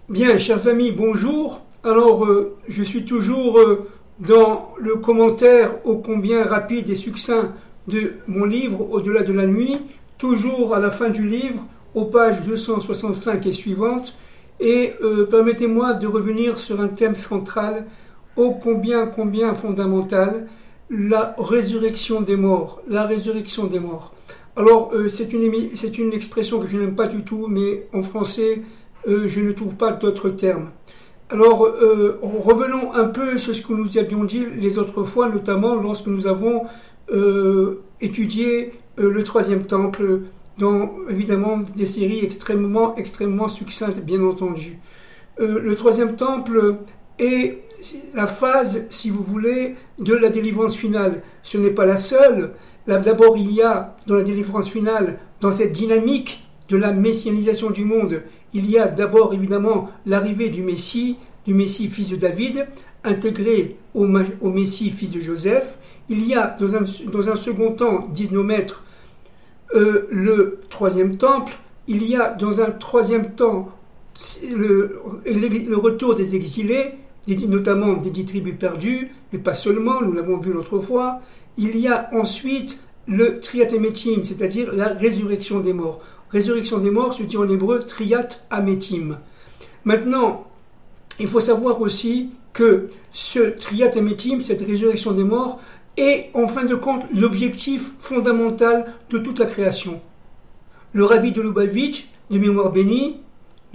Bien, chers amis, bonjour. Alors, je suis toujours dans le commentaire ô combien rapide et succinct de mon livre Au-delà de la nuit, toujours à la fin du livre, aux pages 265 et suivantes. Et permettez-moi de revenir sur un thème central ô combien fondamental, la résurrection des morts. La résurrection des morts. Alors, c'est une expression que je n'aime pas du tout, mais en français, je ne trouve pas d'autres termes. Alors, revenons un peu sur ce que nous avions dit les autres fois, notamment lorsque nous avons étudié le troisième temple, dans évidemment des séries extrêmement succinctes, bien entendu. Le troisième temple est la phase, si vous voulez, de la délivrance finale. Ce n'est pas la seule. Là, d'abord, il y a dans la délivrance finale, dans cette dynamique de la messianisation du monde, il y a d'abord évidemment l'arrivée du Messie fils de David, intégré au Messie fils de Joseph. Il y a dans un second temps, disent nos maîtres, le troisième temple. Il y a dans un troisième temps le retour des exilés, notamment des 10 tribus perdues, mais pas seulement, nous l'avons vu l'autre fois. Il y a ensuite le Triat Emetim, c'est-à-dire la résurrection des morts. Résurrection des morts se dit en hébreu Triat Ametim. Maintenant, il faut savoir aussi que ce Triat Ametim, cette résurrection des morts, est en fin de compte l'objectif fondamental de toute la création. Le Rabbi de Lubavitch, de mémoire bénie,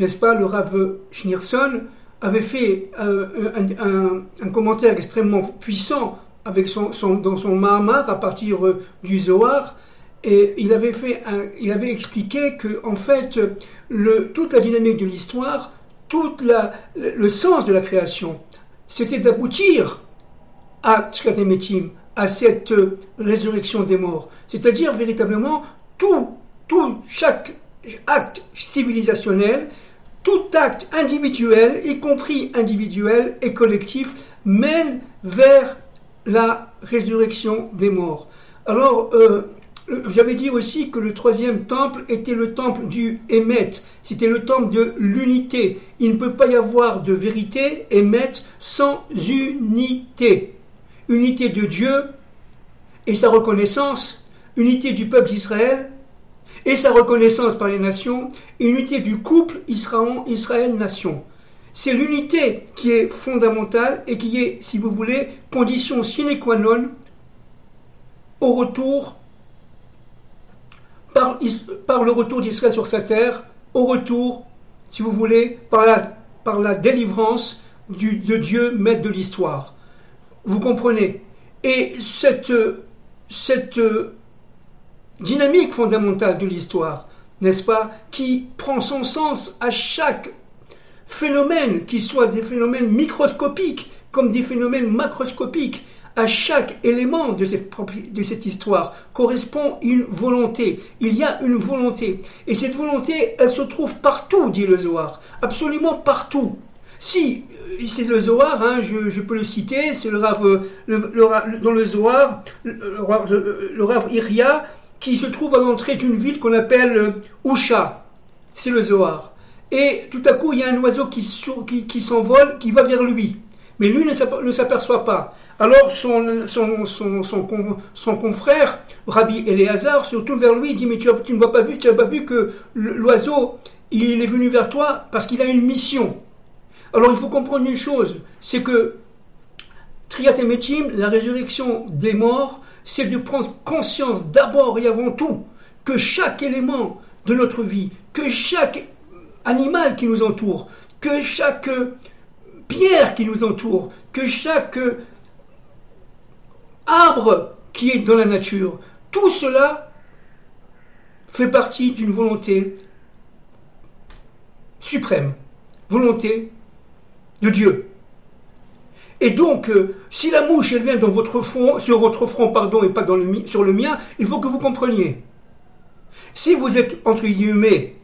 n'est-ce pas, le Rav Schneerson, avait fait un commentaire extrêmement puissant avec dans son Mahamar à partir du Zohar. Et il avait expliqué que, en fait, toute la dynamique de l'histoire, le sens de la création, c'était d'aboutir à Triat Emetim, à cette résurrection des morts. C'est-à-dire, véritablement, chaque acte civilisationnel, tout acte individuel, y compris individuel et collectif, mène vers la résurrection des morts. Alors, j'avais dit aussi que le troisième temple était le temple du Emet, c'était le temple de l'unité. Il ne peut pas y avoir de vérité, Emet, sans unité. Unité de Dieu et sa reconnaissance, unité du peuple d'Israël et sa reconnaissance par les nations, et unité du couple Israël-nation. C'est l'unité qui est fondamentale et qui est, si vous voulez, condition sine qua non au retour par le retour d'Israël sur sa terre, au retour, si vous voulez, par la délivrance de Dieu, maître de l'histoire. Vous comprenez? Et cette dynamique fondamentale de l'histoire, n'est-ce pas, qui prend son sens à chaque phénomène, qui soit des phénomènes microscopiques comme des phénomènes macroscopiques, à chaque élément de cette histoire correspond une volonté. Il y a une volonté. Et cette volonté, elle se trouve partout, dit le Zohar. Absolument partout. Si, c'est le Zohar, hein, je peux le citer, c'est le Rav, dans le Zohar, le Rav Iria, qui se trouve à l'entrée d'une ville qu'on appelle Usha. C'est le Zohar. Et tout à coup, il y a un oiseau qui s'envole, qui va vers lui. Mais lui ne s'aperçoit pas. Alors son confrère, Rabbi Éléazar, se tourne vers lui et dit: mais tu n'as pas vu que l'oiseau, il est venu vers toi parce qu'il a une mission. Alors il faut comprendre une chose, c'est que Triat Emetim, la résurrection des morts, c'est de prendre conscience d'abord et avant tout que chaque élément de notre vie, que chaque animal qui nous entoure, que chaque pierre qui nous entoure, que chaque arbre qui est dans la nature, tout cela fait partie d'une volonté suprême, volonté de Dieu. Et donc, si la mouche elle vient sur votre front, et pas sur le mien, il faut que vous compreniez. Si vous êtes entre guillemets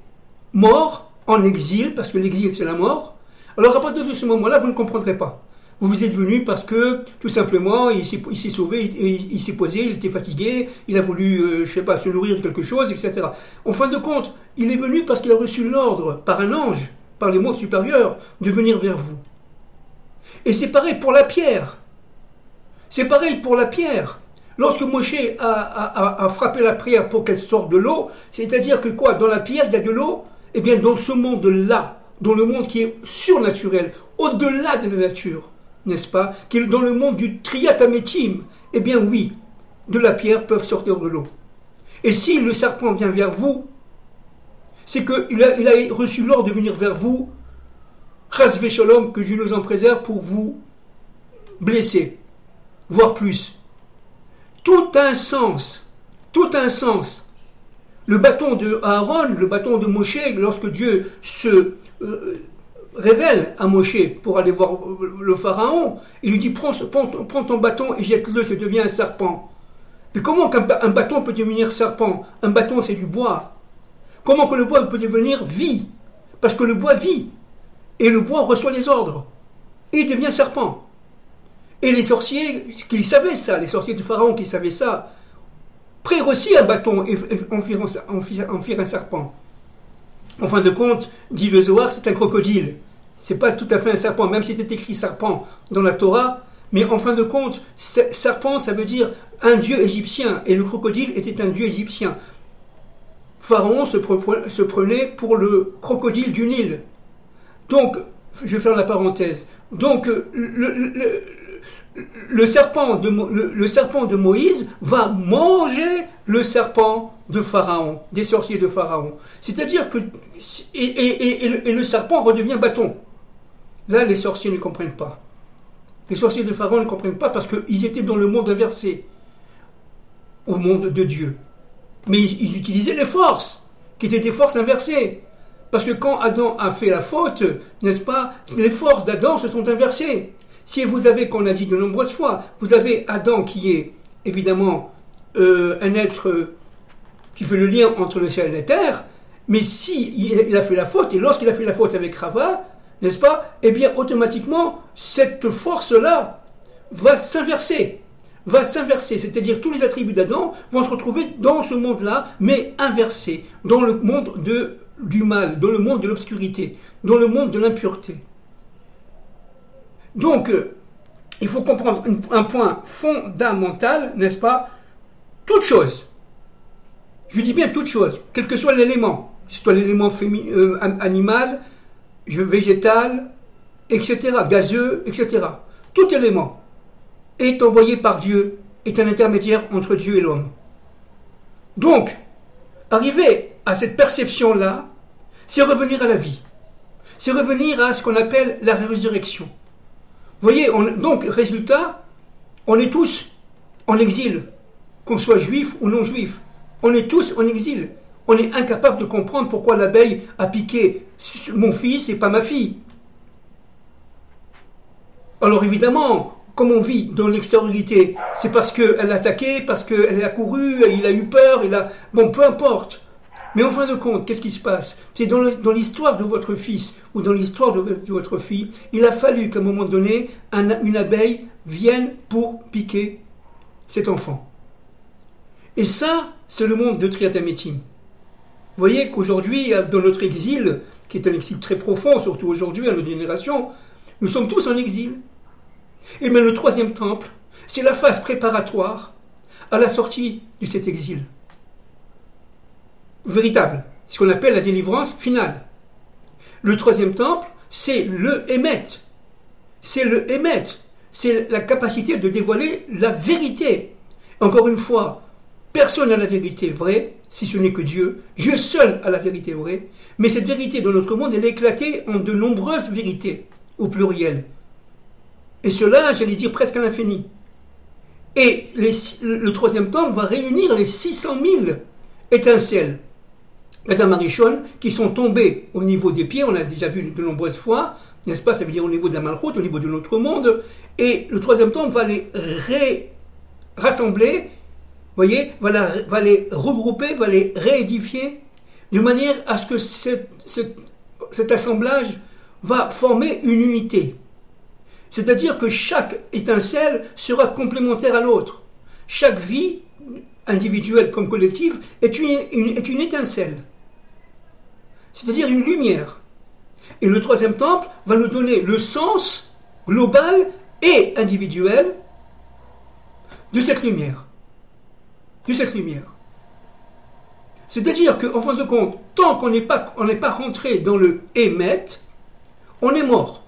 mort, en exil, parce que l'exil c'est la mort, alors à partir de ce moment-là, vous ne comprendrez pas. Vous êtes venu parce que, tout simplement, il s'est sauvé, il s'est posé, il était fatigué, il a voulu, se nourrir de quelque chose, etc. En fin de compte, il est venu parce qu'il a reçu l'ordre par un ange par les mondes supérieurs, de venir vers vous. Et c'est pareil pour la pierre. C'est pareil pour la pierre. Lorsque Moshe a frappé la pierre pour qu'elle sorte de l'eau, c'est-à-dire que quoi? Dans la pierre, il y a de l'eau? Eh bien, dans ce monde-là, dans le monde qui est surnaturel, au-delà de la nature, n'est-ce pas? Qui est dans le monde du triatamétim, eh bien oui, de la pierre peuvent sortir de l'eau. Et si le serpent vient vers vous, c'est qu'il a reçu l'ordre de venir vers vous, chas v'sholom, que Dieu nous en préserve, pour vous blesser, voire plus. Tout a un sens, tout a un sens. Le bâton de Aaron, le bâton de Moshe, lorsque Dieu se révèle à Moshe pour aller voir le pharaon, il lui dit prends ton bâton et jette-le, ça devient un serpent. Mais comment qu'un bâton peut devenir serpent? Un bâton, c'est du bois. Comment que le bois peut devenir vie? Parce que le bois vit. Et le bois reçoit les ordres. Et il devient serpent. Et les sorciers qui savaient ça, les sorciers du pharaon qui savaient ça, prirent aussi un bâton et en firent un serpent. En fin de compte, dit le Zohar, c'est un crocodile. C'est pas tout à fait un serpent, même si c'est écrit serpent dans la Torah. Mais en fin de compte, serpent, ça veut dire un dieu égyptien. Et le crocodile était un dieu égyptien. Pharaon se prenait pour le crocodile du Nil. Donc, je vais faire la parenthèse. Donc, le serpent de Moïse va manger le serpent de Pharaon, des sorciers de Pharaon. C'est-à-dire que... Et le serpent redevient bâton. Là, les sorciers ne comprennent pas. Les sorciers de Pharaon ne comprennent pas parce qu'ils étaient dans le monde inversé, au monde de Dieu. Mais ils utilisaient les forces, qui étaient des forces inversées. Parce que quand Adam a fait la faute, n'est-ce pas, les forces d'Adam se sont inversées. Si vous avez, qu'on a dit de nombreuses fois, vous avez Adam qui est évidemment un être qui fait le lien entre le ciel et la terre, mais si il a fait la faute, et lorsqu'il a fait la faute avec Rava, n'est-ce pas, eh bien automatiquement, cette force-là va s'inverser. C'est-à-dire tous les attributs d'Adam vont se retrouver dans ce monde-là, mais inversés, dans le monde du mal, dans le monde de l'obscurité, dans le monde de l'impureté. Donc, il faut comprendre un point fondamental, n'est-ce pas? Toute chose, je dis bien toute chose, quel que soit l'élément, que ce soit l'élément animal, végétal, etc., gazeux, etc., tout élément est envoyé par Dieu, est un intermédiaire entre Dieu et l'homme. Donc, arriver à cette perception-là, c'est revenir à la vie. C'est revenir à ce qu'on appelle la résurrection. Vous voyez, donc, résultat, on est tous en exil, qu'on soit juif ou non juif. On est tous en exil. On est incapable de comprendre pourquoi l'abeille a piqué mon fils et pas ma fille. Alors évidemment, comme on vit dans l'extériorité, c'est parce qu'elle l'a attaqué, parce qu'elle a couru, il a eu peur, bon, peu importe. Mais en fin de compte, qu'est-ce qui se passe? C'est dans l'histoire de votre fils ou dans l'histoire de votre fille, il a fallu qu'à un moment donné, une abeille vienne pour piquer cet enfant. Et ça, c'est le monde de Triatamétim. Vous voyez qu'aujourd'hui, dans notre exil, qui est un exil très profond, surtout aujourd'hui, à notre génération, nous sommes tous en exil. Et bien le troisième temple, c'est la phase préparatoire à la sortie de cet exil. Véritable, ce qu'on appelle la délivrance finale. Le troisième temple, c'est le Hémet. C'est le Hémet. C'est la capacité de dévoiler la vérité. Encore une fois, personne n'a la vérité vraie, si ce n'est que Dieu. Dieu seul a la vérité vraie. Mais cette vérité dans notre monde, elle est éclatée en de nombreuses vérités, au pluriel. Et cela, j'allais dire, presque à l'infini. Et le troisième temple va réunir les 600 000 étincelles d'Adam Arishon qui sont tombées au niveau des pieds, on l'a déjà vu de nombreuses fois, n'est-ce pas? Ça veut dire au niveau de la Malchoute, au niveau de notre monde. Et le troisième temple va les rassembler, voyez, va les regrouper, va les réédifier, de manière à ce que cet assemblage va former une unité. C'est-à-dire que chaque étincelle sera complémentaire à l'autre. Chaque vie, individuelle comme collective, est une étincelle. C'est-à-dire une lumière. Et le troisième temple va nous donner le sens global et individuel de cette lumière. De cette lumière. C'est-à-dire qu'en fin de compte, tant qu'on n'est pas rentré dans le Hémet, on est mort.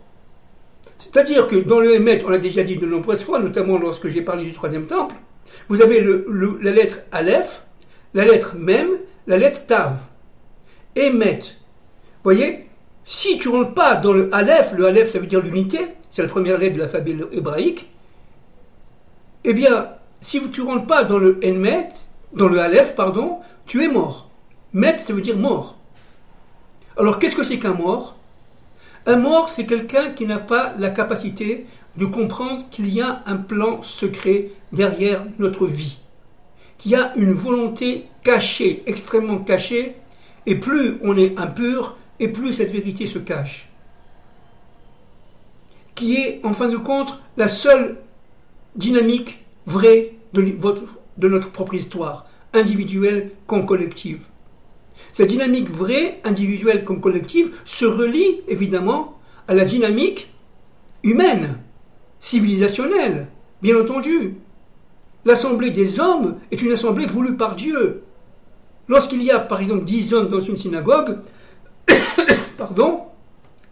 C'est-à-dire que dans le Hémet, on l'a déjà dit de nombreuses fois, notamment lorsque j'ai parlé du troisième temple, vous avez la lettre Aleph, la lettre Mem, la lettre Tav. Hémet. Vous voyez, si tu ne rentres pas dans le Aleph ça veut dire l'unité, c'est la première lettre de l'alphabet hébraïque, eh bien, si tu ne rentres pas dans le Hémet, dans le Aleph, pardon, tu es mort. Met, ça veut dire mort. Alors, qu'est-ce que c'est qu'un mort? Un mort, c'est quelqu'un qui n'a pas la capacité de comprendre qu'il y a un plan secret derrière notre vie. Qu'il y a une volonté cachée, extrêmement cachée, et plus on est impur, et plus cette vérité se cache. Qui est, en fin de compte, la seule dynamique vraie de notre propre histoire, individuelle comme collective. Cette dynamique vraie, individuelle comme collective, se relie évidemment à la dynamique humaine, civilisationnelle, bien entendu. L'assemblée des hommes est une assemblée voulue par Dieu. Lorsqu'il y a par exemple 10 hommes dans une synagogue, pardon,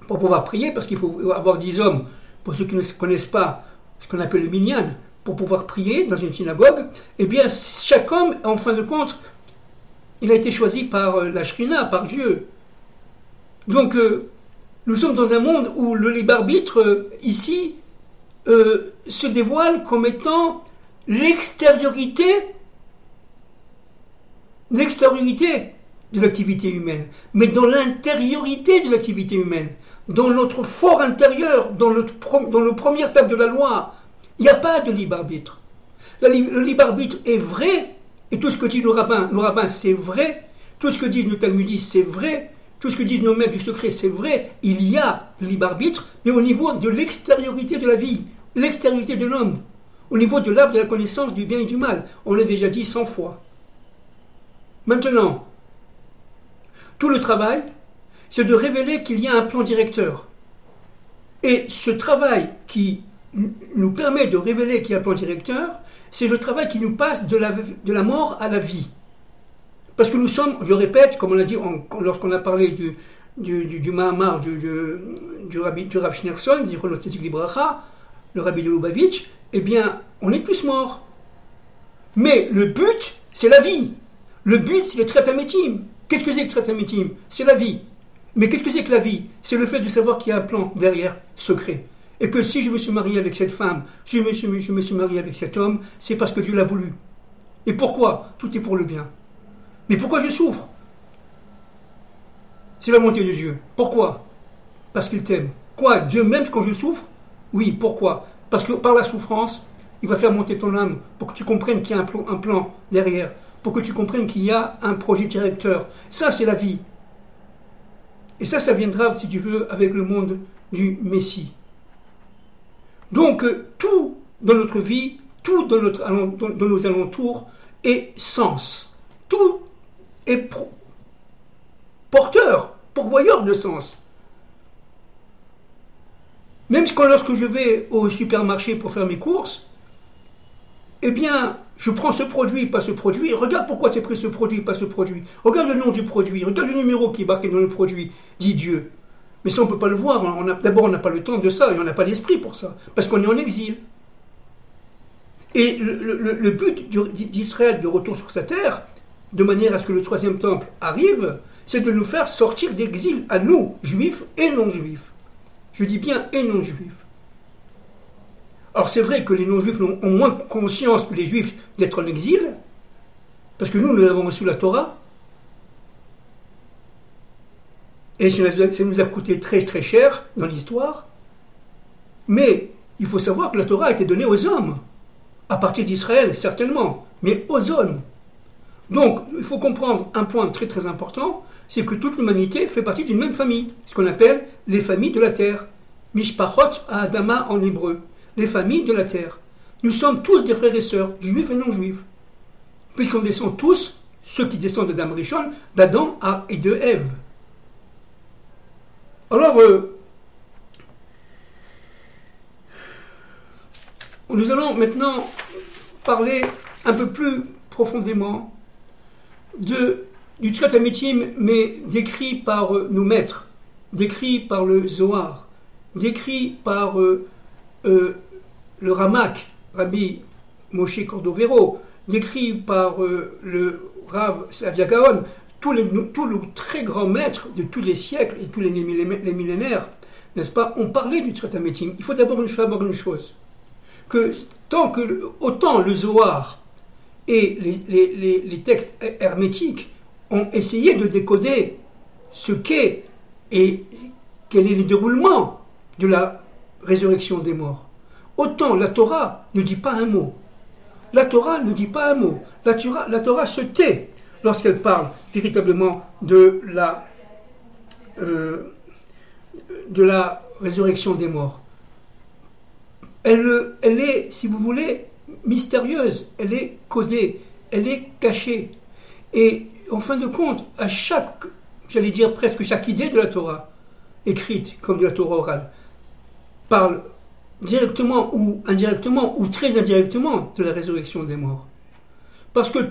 pour pouvoir prier, parce qu'il faut avoir 10 hommes, pour ceux qui ne connaissent pas ce qu'on appelle le minyan, pour pouvoir prier dans une synagogue, eh bien chaque homme, en fin de compte, il a été choisi par la Shrina, par Dieu. Donc, nous sommes dans un monde où le libre arbitre, ici, se dévoile comme étant l'extériorité de l'activité humaine, mais dans l'intériorité de l'activité humaine, dans notre fort intérieur, dans le premier table de la loi, il n'y a pas de libre arbitre. Le libre arbitre est vrai, et tout ce que disent nos rabbins, c'est vrai, tout ce que disent nos talmudistes, c'est vrai, tout ce que disent nos maîtres du secret, c'est vrai, il y a le libre arbitre, mais au niveau de l'extériorité de la vie, l'extériorité de l'homme, au niveau de l'arbre de la connaissance du bien et du mal, on l'a déjà dit 100 fois. Maintenant, tout le travail, c'est de révéler qu'il y a un plan directeur. Et ce travail qui nous permet de révéler qu'il y a un plan directeur, c'est le travail qui nous passe de la mort à la vie. Parce que nous sommes, je répète, comme on l'a dit lorsqu'on a parlé du Mahamar du Rav Schneerson, Zichrono Tzitzit Libracha, le Rabbi de Lubavitch, eh bien, on est tous morts. Mais le but, c'est la vie. Le but, c'est le Triatamétim. Qu'est-ce que c'est que le Triatamétim? C'est la vie. Mais qu'est-ce que c'est que la vie? C'est le fait de savoir qu'il y a un plan derrière, secret. Et que si je me suis marié avec cette femme, si je me suis marié avec cet homme, c'est parce que Dieu l'a voulu. Et pourquoi? Tout est pour le bien. Mais pourquoi je souffre? C'est la volonté de Dieu. Pourquoi? Parce qu'il t'aime. Quoi? Dieu m'aime quand je souffre? Oui, pourquoi? Parce que par la souffrance, il va faire monter ton âme pour que tu comprennes qu'il y a un plan derrière, pour que tu comprennes qu'il y a un projet directeur. Ça, c'est la vie. Et ça viendra, si tu veux, avec le monde du Messie. Donc, tout dans notre vie, tout dans nos alentours est sens. Tout est pourvoyeur de sens. Même lorsque je vais au supermarché pour faire mes courses, eh bien, je prends ce produit, pas ce produit, et regarde pourquoi tu as pris ce produit, pas ce produit. Regarde le nom du produit, regarde le numéro qui est marqué dans le produit, dit Dieu. Mais ça, on ne peut pas le voir. D'abord, on n'a pas le temps de ça, et on n'a pas l'esprit pour ça, parce qu'on est en exil. Et le but d'Israël de retour sur sa terre, de manière à ce que le troisième temple arrive, c'est de nous faire sortir d'exil à nous, juifs et non-juifs. Je dis bien et non-juifs. Alors c'est vrai que les non-juifs ont moins conscience que les juifs d'être en exil, parce que nous avons reçu la Torah, et ça nous a coûté très très cher dans l'histoire, mais il faut savoir que la Torah a été donnée aux hommes, à partir d'Israël certainement, mais aux hommes. Donc il faut comprendre un point très très important, c'est que toute l'humanité fait partie d'une même famille, ce qu'on appelle les familles de la terre, Mishpachot Adama en hébreu, les familles de la terre. Nous sommes tous des frères et sœurs, juifs et non-juifs, puisqu'on descend tous, ceux qui descendent d'Adam Rishon, d'Adam et de Ève. Alors, nous allons maintenant parler un peu plus profondément du Triat Amétim, mais décrit par nos maîtres, décrit par le Zohar, décrit par le Ramak, Rabbi Moshe Cordovero, décrit par le Rav Saadia Gaon, tous les très grands maîtres de tous les siècles et tous les millénaires, n'est-ce pas, ont parlé du Triat Amétim. Il faut d'abord savoir une chose, que autant le Zohar et les textes hermétiques ont essayé de décoder ce qu'est et quel est le déroulement de la résurrection des morts, autant la Torah ne dit pas un mot. La Torah ne dit pas un mot. La Torah se tait lorsqu'elle parle véritablement de la résurrection des morts. Elle est, si vous voulez, mystérieuse, elle est codée, elle est cachée. Et en fin de compte, à chaque, j'allais dire presque chaque idée de la Torah, écrite comme de la Torah orale, parle directement ou indirectement ou très indirectement de la résurrection des morts. Parce que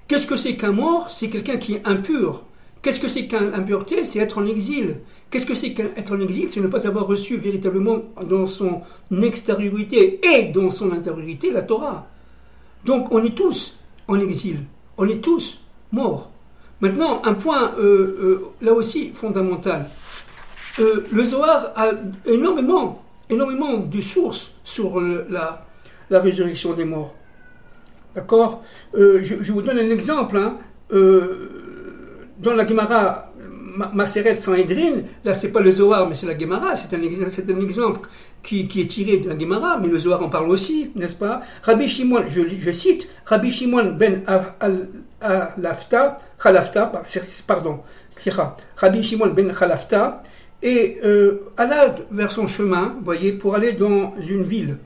qu'est-ce que c'est qu'un mort? C'est quelqu'un qui est impur. Qu'est-ce que c'est qu'une impureté? C'est être en exil. Qu'est-ce que c'est qu'être en exil? C'est ne pas avoir reçu véritablement dans son extériorité et dans son intériorité la Torah. Donc on est tous en exil. On est tous morts. Maintenant, un point là aussi fondamental. Le Zohar a énormément de sources sur la résurrection des morts. D'accord? Je vous donne un exemple. Dans la Gemara Maseret Sanhedrin, là c'est pas le Zohar, mais c'est la Gemara, c'est un exemple qui est tiré de la Gemara, mais le Zohar en parle aussi, n'est-ce pas? Rabbi Shimon, je cite, Rabbi Shimon ben Chalafta, Rabbi Shimon ben Chalafta, et alla vers son chemin, voyez, pour aller dans une ville.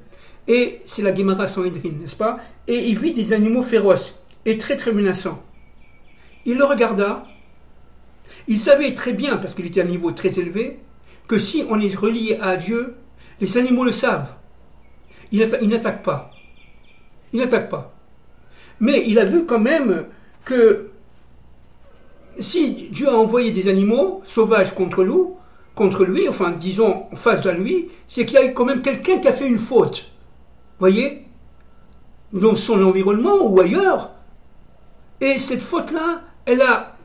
Et c'est la Gemara Sanhedrin, n'est-ce pas? Et il vit des animaux féroces et très très menaçants. Il le regarda. Il savait très bien, parce qu'il était à un niveau très élevé, que si on est relié à Dieu, les animaux le savent. Ils n'attaquent pas. Ils n'attaquent pas. Mais il a vu quand même que si Dieu a envoyé des animaux sauvages contre lui, enfin disons en face de lui, c'est qu'il y a quand même quelqu'un qui a fait une faute. Voyez? Dans son environnement ou ailleurs. Et cette faute-là, elle a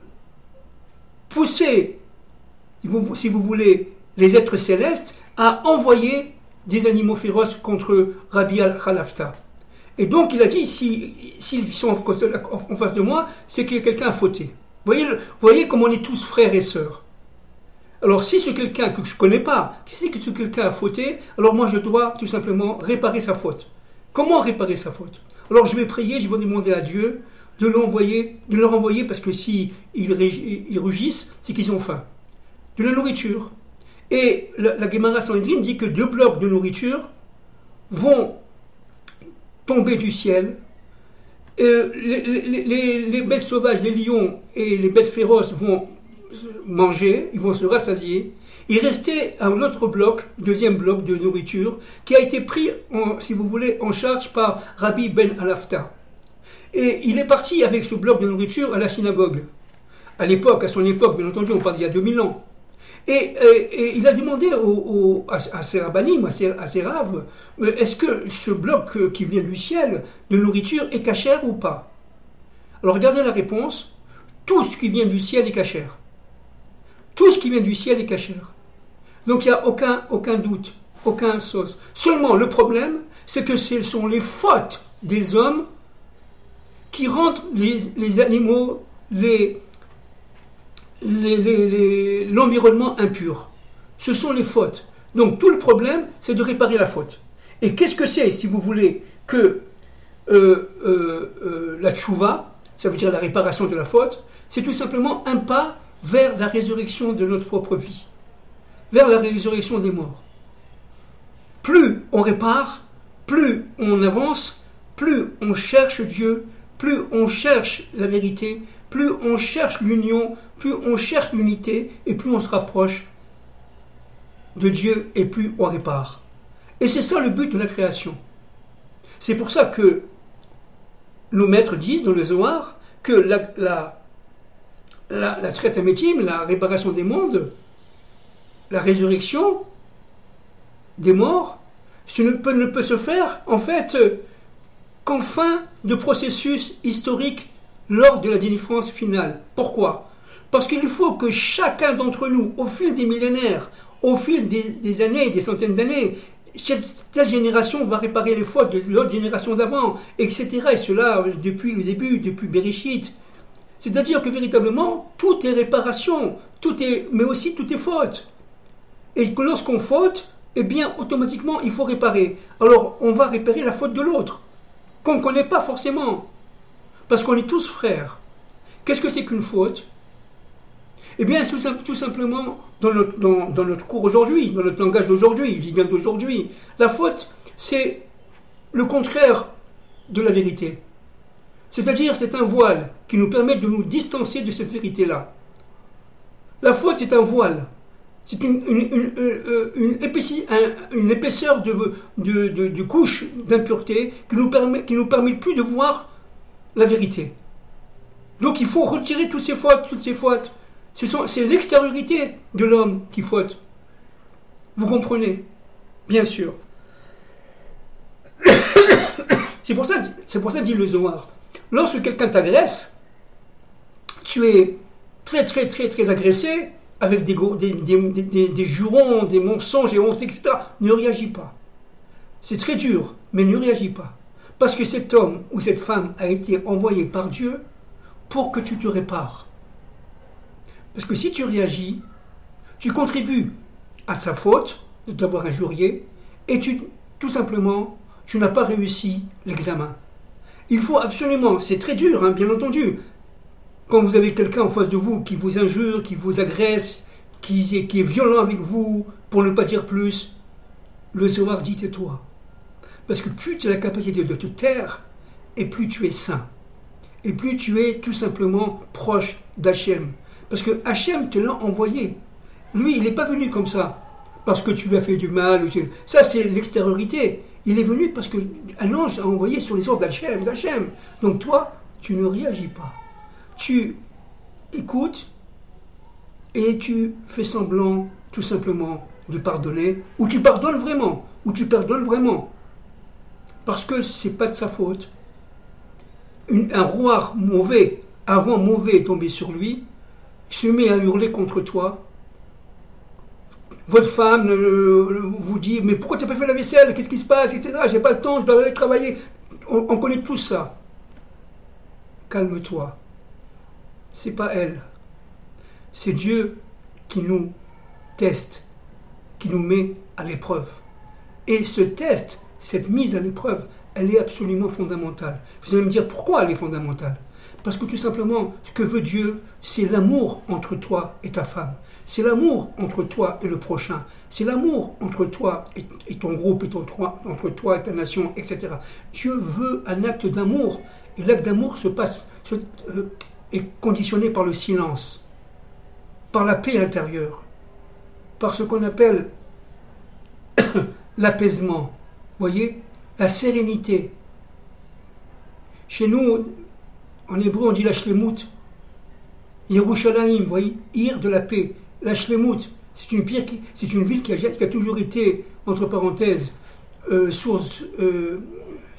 poussé, si vous voulez, les êtres célestes à envoyer des animaux féroces contre Rabbi Chalafta. Et donc il a dit, s'ils sont en face de moi, c'est que quelqu'un a fauté. Voyez comme on est tous frères et sœurs. Alors si c'est quelqu'un que je ne connais pas, si c'est que quelqu'un a fauté, alors moi je dois tout simplement réparer sa faute. Comment réparer sa faute? Alors je vais prier, je vais demander à Dieu de leur envoyer, parce que si ils rugissent, c'est qu'ils ont faim. De la nourriture. Et la Gemara Sanhedrin dit que 2 blocs de nourriture vont tomber du ciel. Les bêtes sauvages, les lions et les bêtes féroces vont manger, ils vont se rassasier. Il restait un autre bloc, 2e bloc de nourriture, qui a été pris, si vous voulez, en charge par Rabbi Ben Alafta. Et il est parti avec ce bloc de nourriture à la synagogue. À son époque, bien entendu, on parle d'il y a 2000 ans. Et il a demandé à ses rabbinim, à ses raves, est-ce que ce bloc qui vient du ciel de nourriture est cachère ou pas? Alors regardez la réponse, tout ce qui vient du ciel est cachère. Tout ce qui vient du ciel est cachère. Donc il n'y a aucun doute, aucun sauce. Seulement le problème, c'est que ce sont les fautes des hommes qui rendent les animaux, l'environnement impur. Ce sont les fautes. Donc tout le problème, c'est de réparer la faute. Et qu'est-ce que c'est, si vous voulez, que la tchouva, ça veut dire la réparation de la faute, c'est tout simplement un pas vers la résurrection de notre propre vie, vers la résurrection des morts. Plus on répare, plus on avance, plus on cherche Dieu, plus on cherche la vérité, plus on cherche l'union, plus on cherche l'unité, et plus on se rapproche de Dieu et plus on répare. Et c'est ça le but de la création. C'est pour ça que nos maîtres disent dans le Zohar que la traite amétime, la réparation des mondes, la résurrection des morts, ne peut se faire en fait qu'en fin de processus historique lors de la délivrance finale. Pourquoi ? Parce qu'il faut que chacun d'entre nous, au fil des millénaires, au fil des années, des centaines d'années, telle génération va réparer les fautes de l'autre génération d'avant, etc. Et cela depuis le début, depuis Bereshit. C'est-à-dire que véritablement, tout est réparation, mais aussi tout est faute. Et que lorsqu'on faute, eh bien, automatiquement, il faut réparer. Alors, on va réparer la faute de l'autre, qu'on ne connaît pas forcément, parce qu'on est tous frères. Qu'est-ce que c'est qu'une faute ? Eh bien, tout simplement, dans notre cours aujourd'hui, dans notre langage d'aujourd'hui, je dis bien d'aujourd'hui, la faute, c'est le contraire de la vérité. C'est-à-dire, c'est un voile qui nous permet de nous distancer de cette vérité-là. La faute, c'est un voile. C'est une épaisseur de couche d'impureté qui nous permet plus de voir la vérité. Donc, il faut retirer toutes ces fautes. C'est l'extériorité de l'homme qui faute. Vous comprenez ? Bien sûr. C'est pour ça dit le Zohar. Lorsque quelqu'un t'agresse, tu es très très très très agressé avec des jurons, des mensonges et honte, etc. Ne réagis pas. C'est très dur, mais ne réagis pas. Parce que cet homme ou cette femme a été envoyé par Dieu pour que tu te répares. Parce que si tu réagis, tu contribues à sa faute de t'avoir injurié et tout simplement, tu n'as pas réussi l'examen. Il faut absolument, c'est très dur, bien entendu, quand vous avez quelqu'un en face de vous qui vous injure, qui vous agresse, qui est violent avec vous, pour ne pas dire plus, le Zohar dit tais-toi. Parce que plus tu as la capacité de te taire, et plus tu es saint. Et plus tu es tout simplement proche d'Hachem. Parce que Hachem te l'a envoyé. Lui, il n'est pas venu comme ça, parce que tu lui as fait du mal. Ça, c'est l'extériorité. Il est venu parce qu'un ange a envoyé sur les ordres d'Hachem. Donc toi, tu ne réagis pas. Tu écoutes et tu fais semblant, tout simplement, de pardonner. Ou tu pardonnes vraiment. Parce que c'est pas de sa faute. Un roi mauvais, avant mauvais est tombé sur lui, se met à hurler contre toi. Votre femme vous dit mais pourquoi tu n'as pas fait la vaisselle, qu'est-ce qui se passe, etc. J'ai pas le temps, je dois aller travailler. On connaît tout ça. Calme-toi. C'est pas elle. C'est Dieu qui nous teste, qui nous met à l'épreuve. Et ce test, cette mise à l'épreuve, elle est absolument fondamentale. Vous allez me dire pourquoi elle est fondamentale ? Parce que tout simplement, ce que veut Dieu, c'est l'amour entre toi et ta femme. C'est l'amour entre toi et le prochain. C'est l'amour entre toi et ton groupe, entre toi et ta nation, etc. Dieu veut un acte d'amour. Et l'acte d'amour est conditionné par le silence, par la paix intérieure, par ce qu'on appelle l'apaisement. Voyez ? La sérénité. Chez nous, en hébreu, on dit la shlemut. Yerushalayim, vous voyez, Ir de la paix. La shlemut, c'est une ville qui a toujours été, entre parenthèses,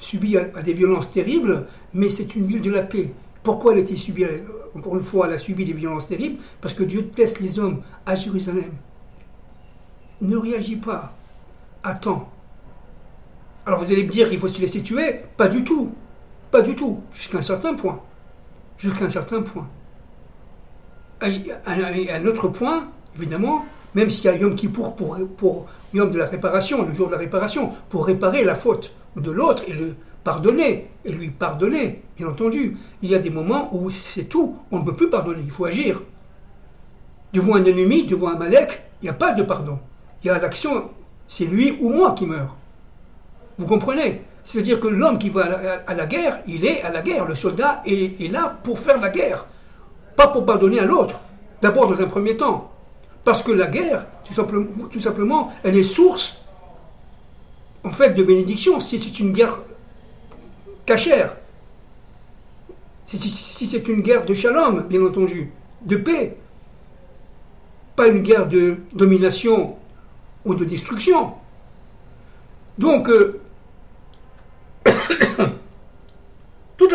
subie à des violences terribles, mais c'est une ville de la paix. Pourquoi elle a été subie, encore une fois, elle a subi des violences terribles ? Parce que Dieu teste les hommes à Jérusalem. Ne réagis pas. Attends. Alors vous allez me dire qu'il faut se laisser tuer ? Pas du tout. Pas du tout. Jusqu'à un certain point. Et un autre point, évidemment, même s'il y a Yom Kippour pour Yom de la réparation, le jour de la réparation, pour réparer la faute de l'autre et le pardonner, et lui pardonner, bien entendu. Il y a des moments où c'est tout, on ne peut plus pardonner, il faut agir. Devant un ennemi, devant un Malek, il n'y a pas de pardon. Il y a l'action, c'est lui ou moi qui meurt. Vous comprenez ? C'est-à-dire que l'homme qui va à la guerre, il est à la guerre. Le soldat est là pour faire la guerre. Pas pour pardonner à l'autre. D'abord, dans un premier temps. Parce que la guerre, tout simplement, elle est source, en fait, de bénédiction. Si c'est une guerre cachère, si c'est une guerre de shalom, bien entendu, de paix, pas une guerre de domination ou de destruction. Donc, toute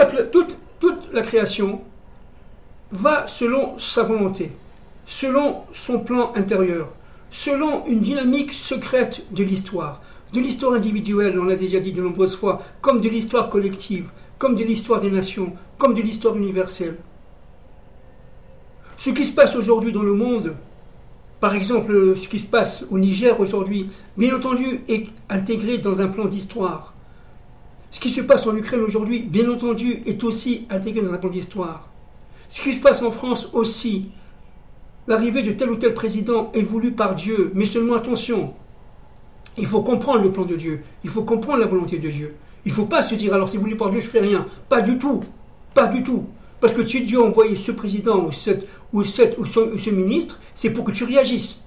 la création va selon sa volonté, selon son plan intérieur, selon une dynamique secrète de l'histoire individuelle, on l'a déjà dit de nombreuses fois, comme de l'histoire collective, comme de l'histoire des nations, comme de l'histoire universelle. Ce qui se passe aujourd'hui dans le monde, par exemple, ce qui se passe au Niger aujourd'hui, bien entendu, est intégré dans un plan d'histoire. Ce qui se passe en Ukraine aujourd'hui, bien entendu, est aussi intégré dans un plan d'histoire. Ce qui se passe en France aussi, l'arrivée de tel ou tel président est voulu par Dieu, mais seulement attention, il faut comprendre le plan de Dieu, il faut comprendre la volonté de Dieu. Il ne faut pas se dire, alors c'est voulu par Dieu, je ne fais rien. Pas du tout, pas du tout. Parce que si Dieu a envoyé ce président ou ce ministre, c'est pour que tu réagisses.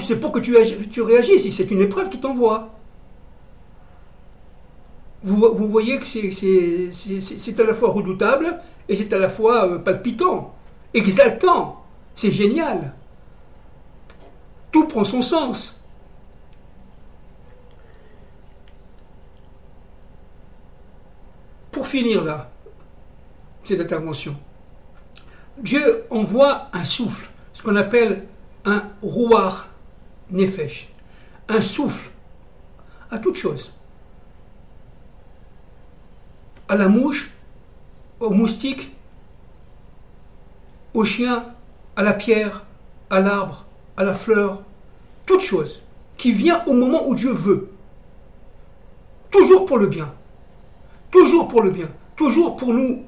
C'est pour que tu réagisses, c'est une épreuve qui t'envoie. Vous voyez que c'est à la fois redoutable et c'est à la fois palpitant, exaltant. C'est génial. Tout prend son sens. Pour finir là, cette intervention, Dieu envoie un souffle, ce qu'on appelle un rouar nefesh, un souffle à toute chose. À la mouche, au moustique, au chien, à la pierre, à l'arbre, à la fleur, toute chose qui vient au moment où Dieu veut. Toujours pour le bien. Toujours pour le bien. Toujours pour nous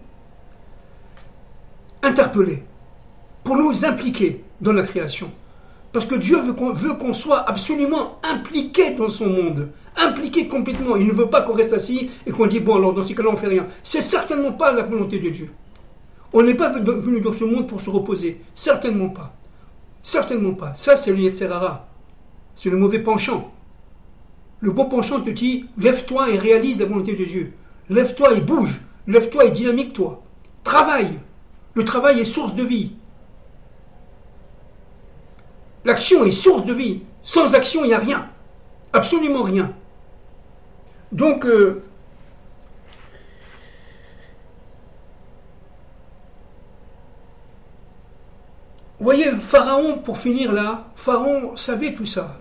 interpeller, pour nous impliquer dans la création. Parce que Dieu veut qu'on soit absolument impliqué dans son monde. Impliqué complètement. Il ne veut pas qu'on reste assis et qu'on dit, bon alors dans ces cas-là on ne fait rien. C'est certainement pas la volonté de Dieu. On n'est pas venu dans ce monde pour se reposer. Certainement pas. Certainement pas. Ça c'est le Yetzer Hara. C'est le mauvais penchant. Le bon penchant te dit, lève-toi et réalise la volonté de Dieu. Lève-toi et bouge. Lève-toi et dynamique-toi. Travaille. Le travail est source de vie. L'action est source de vie. Sans action, il n'y a rien. Absolument rien. Donc, vous voyez, Pharaon, pour finir là, Pharaon savait tout ça.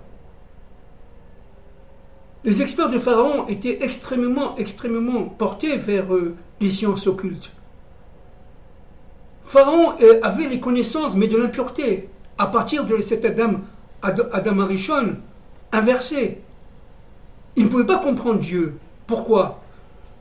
Les experts de Pharaon étaient extrêmement portés vers les sciences occultes. Pharaon avait les connaissances, mais de l'impureté, à partir de cet Adam Arishon, inversé. Il ne pouvait pas comprendre Dieu. Pourquoi?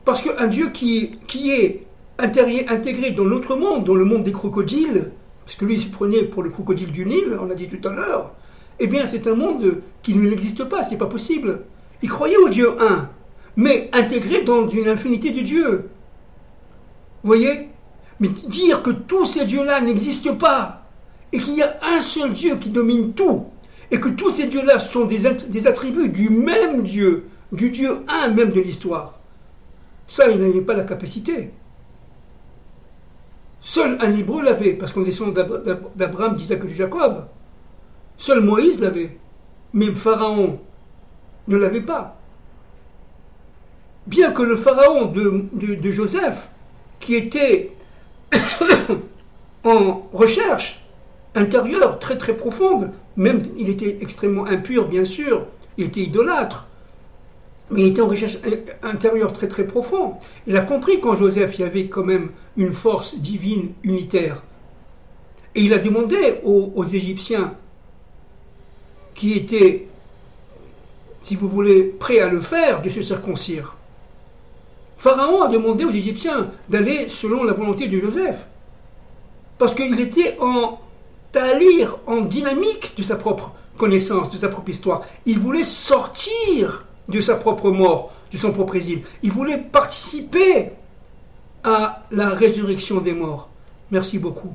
Parce qu'un Dieu qui est intégré dans l'autre monde, dans le monde des crocodiles, parce que lui il se prenait pour le crocodile du Nil, on l'a dit tout à l'heure, eh bien c'est un monde qui n'existe pas, c'est pas possible. Il croyait au Dieu un, mais intégré dans une infinité de dieux. Vous voyez? Mais dire que tous ces dieux-là n'existent pas, et qu'il y a un seul Dieu qui domine tout, et que tous ces dieux-là sont des attributs du même Dieu, du Dieu un même de l'histoire, ça, il n'avait pas la capacité. Seul un Hébreu l'avait, parce qu'on descend d'Abraham, d'Isaac et de Jacob. Seul Moïse l'avait, mais Pharaon ne l'avait pas. Bien que le Pharaon de Joseph, qui était en recherche intérieure très très profonde, même il était extrêmement impur bien sûr, il était idolâtre, mais il était en recherche intérieure très très profonde. Il a compris qu'en Joseph il y avait quand même une force divine unitaire. Et il a demandé aux Égyptiens qui étaient, si vous voulez, prêts à le faire, de se circoncire. Pharaon a demandé aux Égyptiens d'aller selon la volonté de Joseph. Parce qu'il était en talir, en dynamique de sa propre connaissance, de sa propre histoire. Il voulait sortir de sa propre mort, de son propre exil. Il voulait participer à la résurrection des morts. Merci beaucoup.